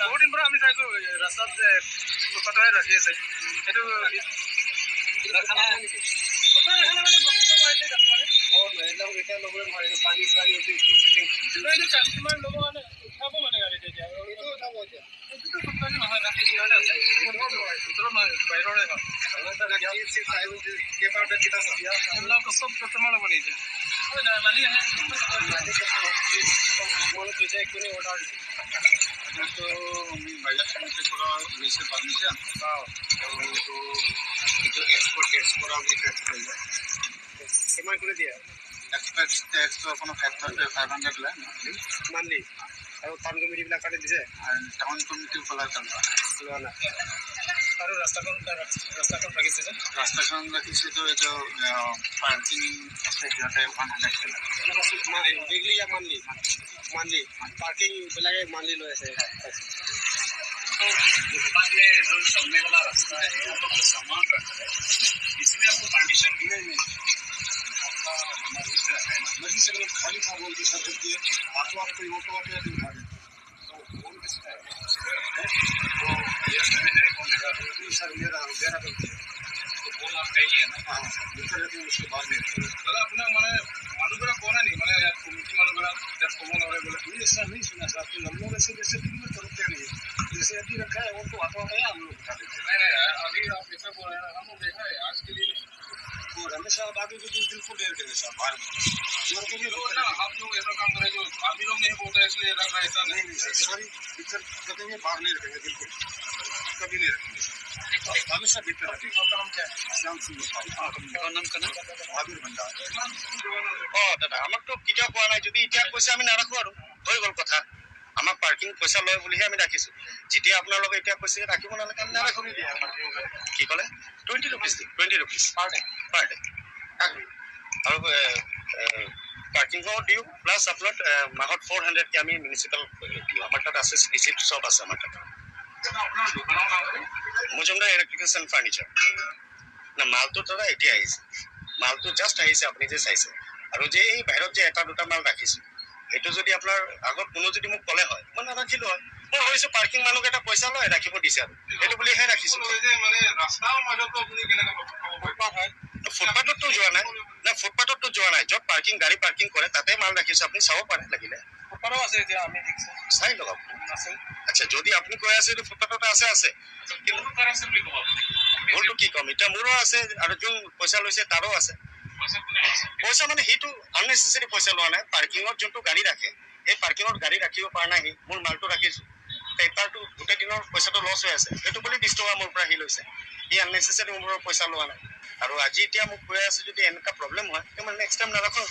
বহুত দিন পৰা আমি চাইছোঁ ৰাস্তাত ফুটপাথৰে ৰাখি আছে সেইটো এতিয়া ল'বই নোৱাৰে পানী চানী কিমান ল'ব মানে উঠাব মানে গাড়ী তেতিয়া এইটো উঠাব এতিয়া এইটোতো ফুটপাথ নহয় ৰাখি ইয়াতে আছে ভিতৰত নহয় বাহিৰৰে হয় এইবিলাক চব কাষ্টমাৰ ল'ব নি এতিয়া মালিক আহে মনত হৈছে একচুৱেলি অৰ্ডাৰ দিছোঁ আমি বাজাৰ সমিতিৰ পৰা লৈছে পাৰ্মিশ্যন আৰু এইটো এক্সপৰ্ট টেক্স কৰা বুলি টেক্স হৈ যায় কিমান কৰি দিয়ে এক্সপৰ্ট টেক্সটো আপোনাৰ 500 লয় মান্থলি আৰু টাউন কমিটিবিলাক কাটি দিছে টাউন কমিটিৰ পৰা লোৱা নাই আৰু ৰাস্তাখন ৰাখিছে যে ৰাস্তাখন ৰাখিছেতো এইটো পাৰ্কিং আছে সিহঁতে 100 উইকলি या मानली पार्किंगবিলাকে मानली লৈ আছে फुटपाथ में जो चलने वाला रास्ता है वो तो सामान रखा है इसमें आपको कंडीशन भी नहीं मर्जी से खाली था बोल के सर करती है आपको ऑटो आते हैं सर मेरा करती है तो बोल आप कहिए ना हाँ उसके बाद में दादा अपना मैंने मालूम कौन नहीं मैंने कमिटी मालूम जब कौन और बोले ऐसा नहीं सुना सर कि हम लोग ऐसे जैसे दिन में करते नहीं जैसे अभी रखा है वो तो आता है हम लोग उठा देते नहीं अभी आप ऐसा बोल रहे हैं हम लोग देखा है आज के लिए और हमेशा आगे के दिन को देर करें सर बाहर में आप लोग ऐसा काम करें जो आप लोग नहीं बोलते इसलिए रखा ऐसा नहीं सॉरी पिक्चर रखेंगे बाहर नहीं रखेंगे बिल्कुल कभी नहीं रखेंगे हमेशा भीतर रखेंगे आपका नाम क्या है श्याम सिंह नाम का नाम आबिर भंडार दादा আমাক তো কিটা কোৱা নাই যদি ইতিয়া কৈছে আমি নাৰাখো আৰু হৈ গ'ল কথা আমাক পাৰ্কিং পইচা লয় বুলিহে আমি ৰাখিছোঁ যেতিয়া আপোনালোকে এতিয়া কৈছে ৰাখিব নালাগে আমি নাৰাখো কি ক'লে 20 रुपीस পাৰ ডে আৰু পাৰ্কিঙৰ দিওঁ প্লাছ আপোনাৰ মাহত 400 কে আমি মিউনিচিপাল দিওঁ আমাৰ তাত আছে ৰিচিপ্ট চব আছে আমাৰ তাত মজুমদাৰ ইলেক্ট্ৰিকেলছ এণ্ড ফাৰ্নিচাৰ না মালটো দাদা এতিয়া আহিছে মালটো জাষ্ট আহিছে আপুনি যে চাইছে আৰু যে এই বাহিৰত যে এটা দুটা মাল ৰাখিছোঁ এইটো যদি আপোনাৰ আগত কোনো যদি মোক ক'লে হয় মই নাৰাখিলোঁ হয় মই ভাবিছোঁ পাৰ্কিং মানুহক এটা পইচা লয় ৰাখিব দিছে আৰু সেইটো বুলিহে ৰাখিছোঁ মানে ৰাস্তাৰ মাজতো আপুনি কেনেকৈ ফুটপাথ হয় ফুটপাথতো যোৱা নাই না ফুটপাথতো যোৱা নাই য'ত পাৰ্কিং গাড়ী পাৰ্কিং কৰে তাতে মাল ৰাখিছোঁ আপুনি চাব পাৰে লাগিলে ফুটপাথো আছে এতিয়া আমি দেখিছোঁ চাই লওক আছে আচ্ছা যদি আপুনি কৈ আছে এইটো ফুটপাথত আছে কিন্তু ভুলটো কি ক'ম এতিয়া মোৰো আছে আৰু যোন পইচা লৈছে তাৰো আছে পইচা মানে সেইটো আননেচেচাৰী পইচা লোৱা নাই পাৰ্কিঙত যোনটো গাড়ী ৰাখে সেই পাৰ্কিঙত গাড়ী ৰাখিব পৰা নাই মোৰ মালটো ৰাখিছোঁ পেপাৰটো গোটেই দিনৰ পইচাটো লছ হৈ আছে সেইটো বুলি 20 টকা মোৰ পৰা সি লৈছে সি আননেচেচাৰী মোৰ পইচা লোৱা নাই আৰু আজি এতিয়া মোক কৈ আছে যদি এনেকুৱা প্ৰব্লেম হয় মই নেক্সট টাইম নাৰাখোঁ